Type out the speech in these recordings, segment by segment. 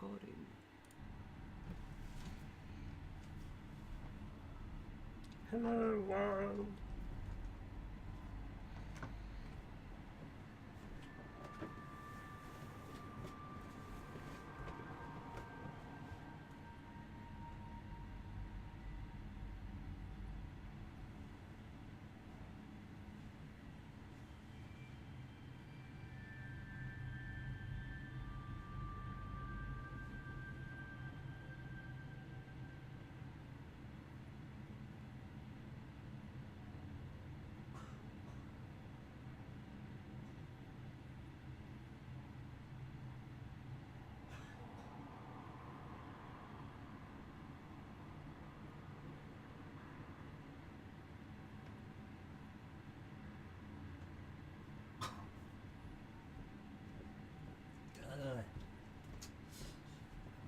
recording. Hello world!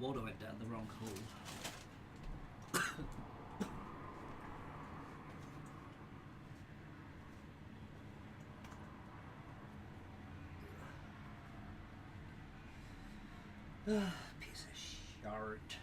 Water went down the wrong hole. Piece of shart.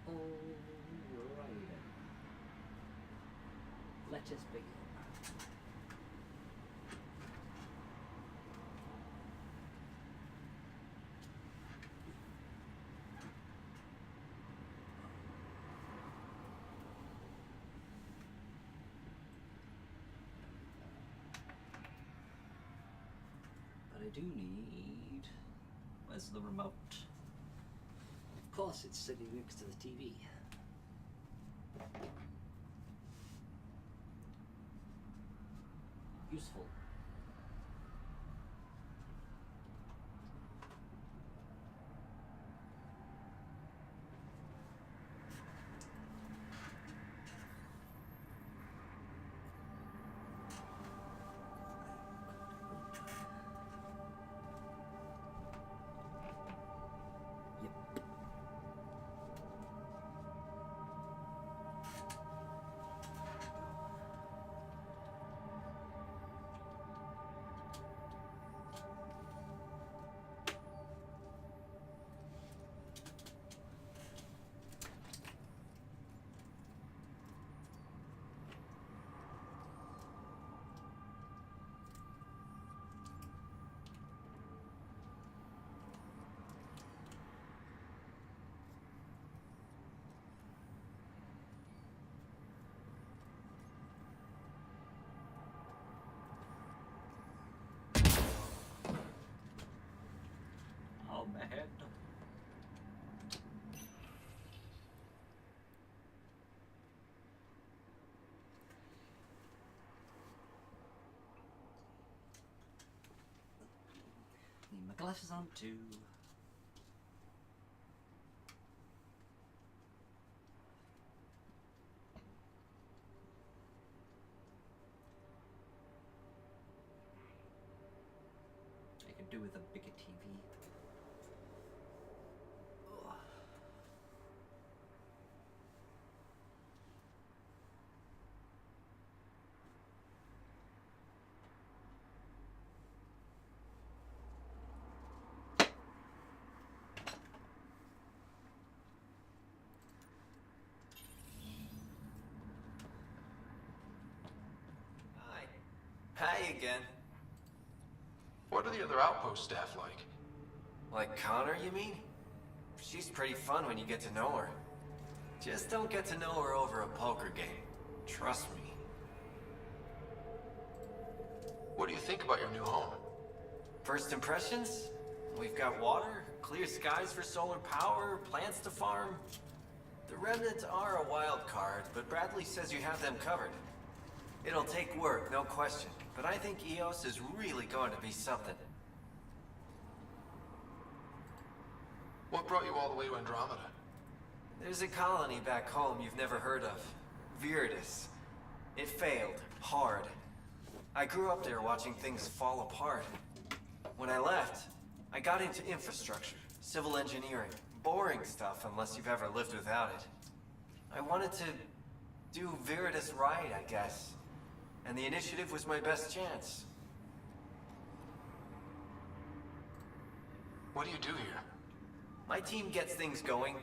Alright. Let us begin. But I do need... Where's the remote? Of course, it's sitting next to the TV. Useful. Oh, my head. Need my glasses on too. I could do with a bigger TV. Hi again. What are the other outpost staff like? Like Connor, you mean? She's pretty fun when you get to know her. Just don't get to know her over a poker game. Trust me. What do you think about your new home? First impressions? We've got water, clear skies for solar power, plants to farm. The remnants are a wild card, but Bradley says you have them covered. It'll take work, no question, but I think EOS is really going to be something. What brought you all the way to Andromeda? There's a colony back home you've never heard of. Viridis. It failed. Hard. I grew up there watching things fall apart. When I left, I got into infrastructure, civil engineering. Boring stuff unless you've ever lived without it. I wanted to do Viridis right, I guess. And the initiative was my best chance. What do you do here? My team gets things going.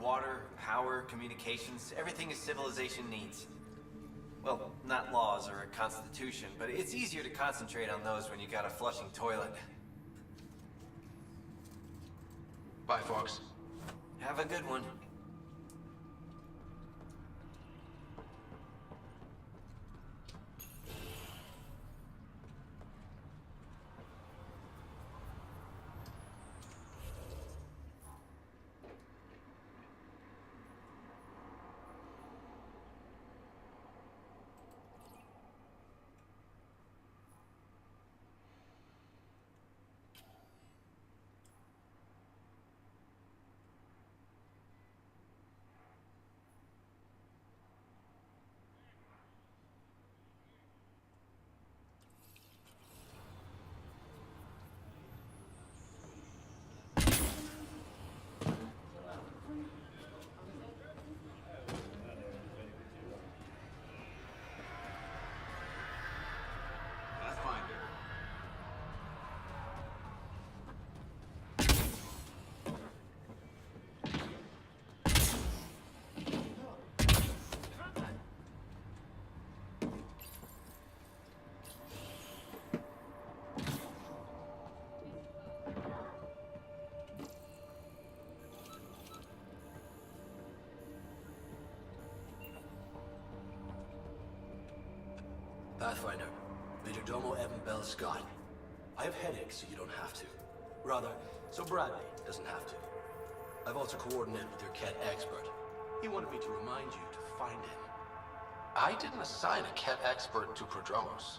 Water, power, communications, everything a civilization needs. Well, not laws or a constitution, but it's easier to concentrate on those when you got a flushing toilet. Bye, Fox. Have a good one. Pathfinder, Majordomo Evan Bell Scott. I have headaches, so you don't have to. Rather, so Bradley doesn't have to. I've also coordinated with your Ket expert. He wanted me to remind you to find him. I didn't assign a Ket expert to Prodromos.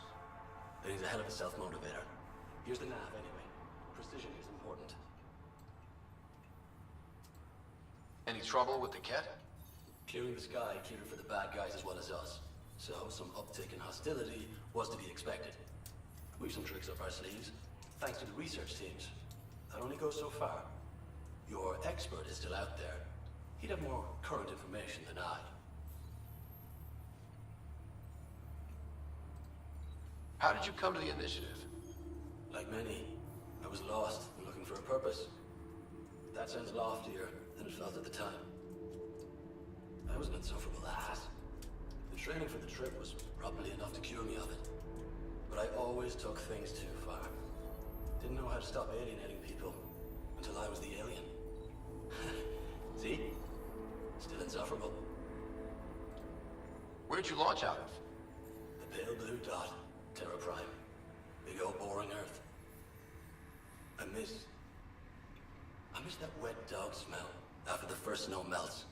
Then he's a hell of a self-motivator. Here's the nav anyway. Precision is important. Any trouble with the Ket? Clearing the sky cleared it for the bad guys as well as us. So some uptick in hostility was to be expected. We've some tricks up our sleeves, thanks to the research teams. That only goes so far. Your expert is still out there. He'd have more current information than I. How did you come to the initiative? Like many, I was lost and looking for a purpose. That sounds loftier than it felt at the time. I was an insufferable ass. The training for the trip was probably enough to cure me of it. But I always took things too far. Didn't know how to stop alienating people until I was the alien. See? Still insufferable. Where'd you launch out of? The pale blue dot, Terra Prime. Big old boring Earth. I miss that wet dog smell after the first snow melts.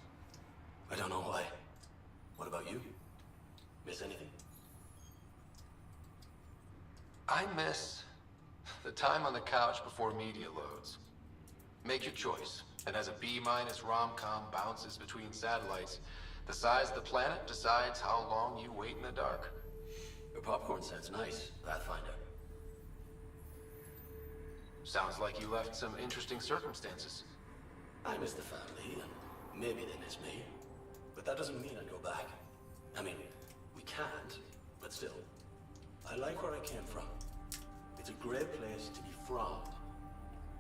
I don't know why. What about you? Miss anything? I miss the time on the couch before media loads. Make your choice, and as a B- rom-com bounces between satellites, the size of the planet decides how long you wait in the dark. Your popcorn sounds nice, Pathfinder. Sounds like you left some interesting circumstances. I miss the family, and maybe they miss me. But that doesn't mean I'd go back. I mean, we can't, but still. I like where I came from. It's a great place to be from.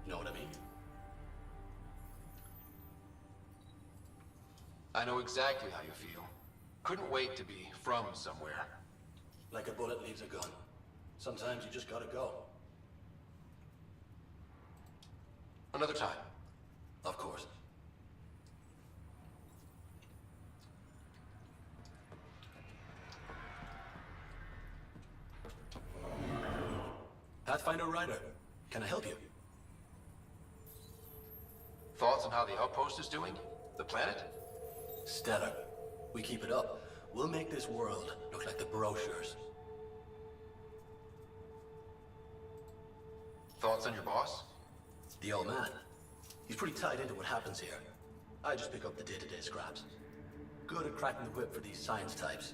You know what I mean? I know exactly how you feel. Couldn't wait to be from somewhere. Like a bullet leaves a gun. Sometimes you just gotta go. Another time. Of course. Pathfinder Ryder, can I help you? Thoughts on how the outpost is doing? The planet? Stellar. We keep it up, we'll make this world look like the brochures. Thoughts on your boss? The old man. He's pretty tied into what happens here. I just pick up the day-to-day scraps. Good at cracking the whip for these science types.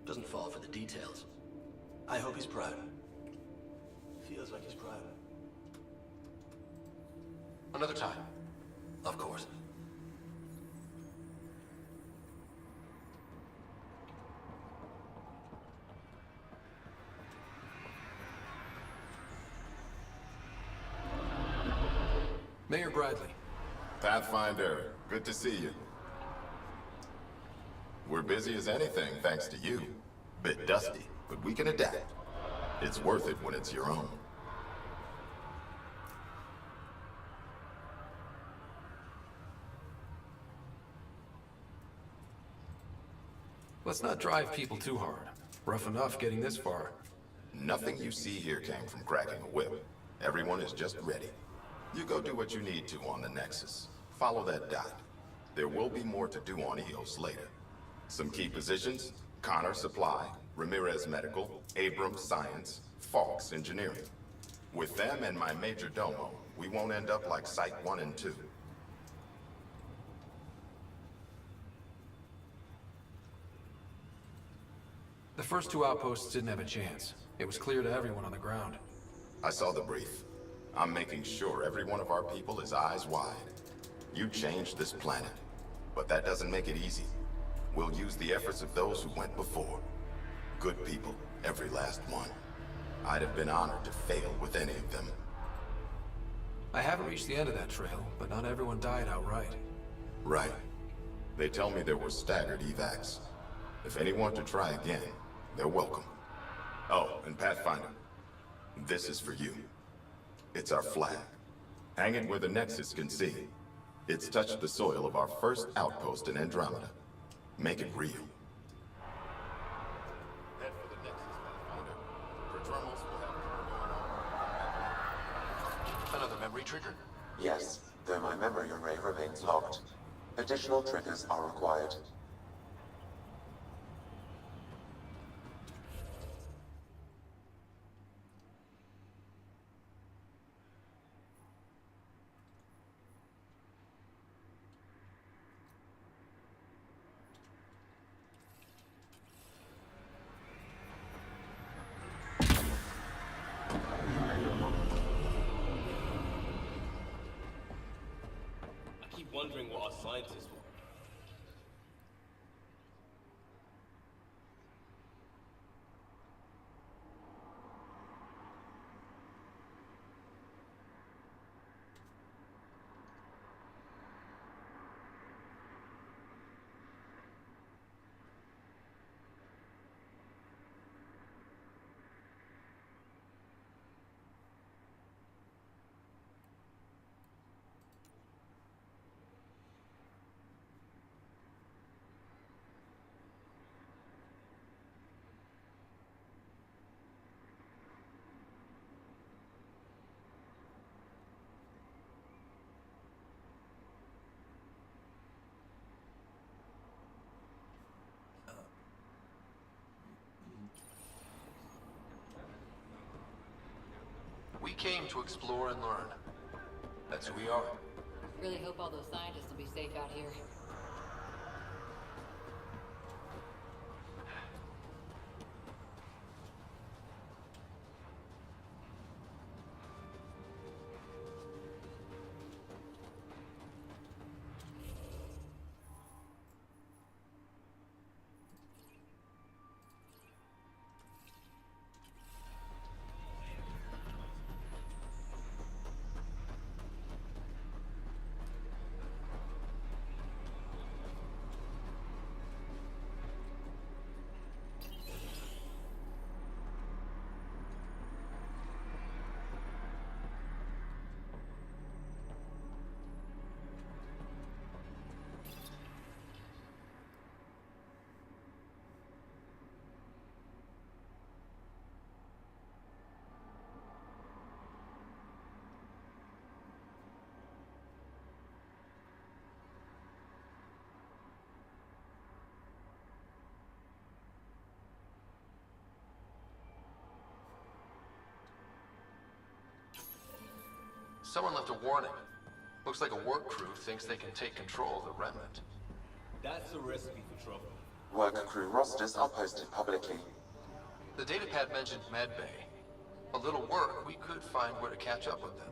Doesn't fall for the details. I hope he's proud. Feels like he's proud. Another time. Of course. Mayor Bradley. Pathfinder, good to see you. We're busy as anything, thanks to you. Bit dusty, but we can adapt. It's worth it when it's your own. Let's not drive people too hard. Rough enough getting this far. Nothing you see here came from cracking a whip. Everyone is just ready. You go do what you need to on the Nexus. Follow that dot. There will be more to do on EOS later. Some key positions: Connor Supply, Ramirez Medical, Abrams Science, Falks Engineering. With them and my major domo, we won't end up like Site 1 and 2. The first two outposts didn't have a chance. It was clear to everyone on the ground. I saw the brief. I'm making sure every one of our people is eyes wide. You changed this planet, but that doesn't make it easy. We'll use the efforts of those who went before. Good people, every last one. I'd have been honored to fail with any of them. I haven't reached the end of that trail, but not everyone died outright. Right. They tell me there were staggered evacs. If any want to try again, they're welcome. Oh, and Pathfinder, this is for you. It's our flag. Hang it where the Nexus can see. It's touched the soil of our first outpost in Andromeda. Make it real. Head for the Nexus, Pathfinder. Prodromos will have more going on. Another memory trigger? Yes, though my memory array remains locked. Additional triggers are required. Wondering what our scientists will. We came to explore and learn. That's who we are. Really hope all those scientists will be safe out here. Someone left a warning. Looks like a work crew thinks they can take control of the remnant. That's a recipe for trouble. Work crew rosters are posted publicly. The datapad mentioned medbay. A little work, we could find where to catch up with them.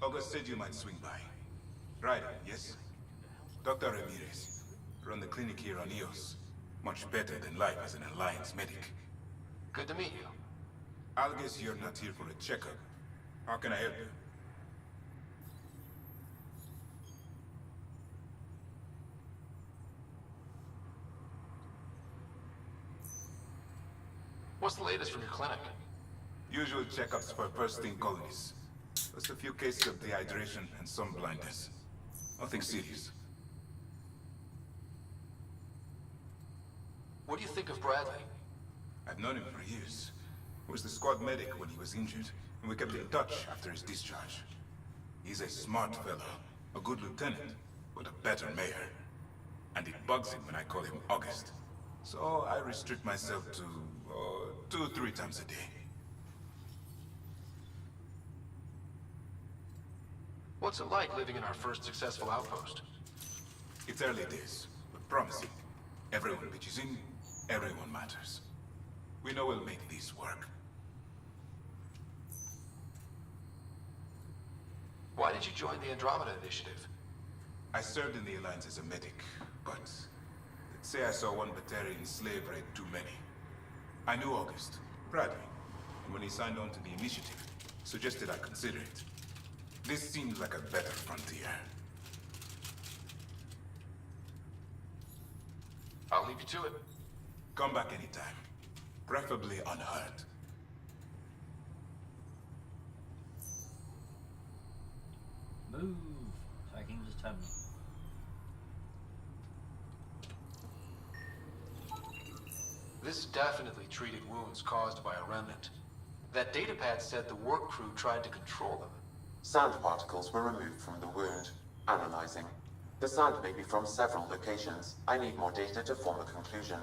August said you might swing by. Ryder, yes? Dr. Ramirez. Run the clinic here on EOS. Much better than life as an Alliance medic. Good to meet you. I'll guess you're not here for a checkup. How can I help you? What's the latest from your clinic? Usual checkups for first-team colonies. Just a few cases of dehydration and some blindness. Nothing serious. What do you think of Bradley? I've known him for years. He was the squad medic when he was injured, and we kept in touch after his discharge. He's a smart fellow, a good lieutenant, but a better mayor. And it bugs him when I call him August. So I restrict myself to 2-3 times a day. What's it like living in our first successful outpost? It's early days, but promising. Everyone pitches in, everyone matters. We know we'll make this work. Why did you join the Andromeda initiative? I served in the Alliance as a medic, but let's say I saw one Batarian slave raid too many. I knew August, Bradley, and when he signed on to the initiative, suggested I consider it. This seems like a better frontier. I'll leave you to it. Come back anytime. Preferably unhurt. Move! So I can just tell me. This definitely treated wounds caused by a remnant. That datapad said the work crew tried to control them. Sand particles were removed from the wound. Analyzing. The sand may be from several locations. I need more data to form a conclusion.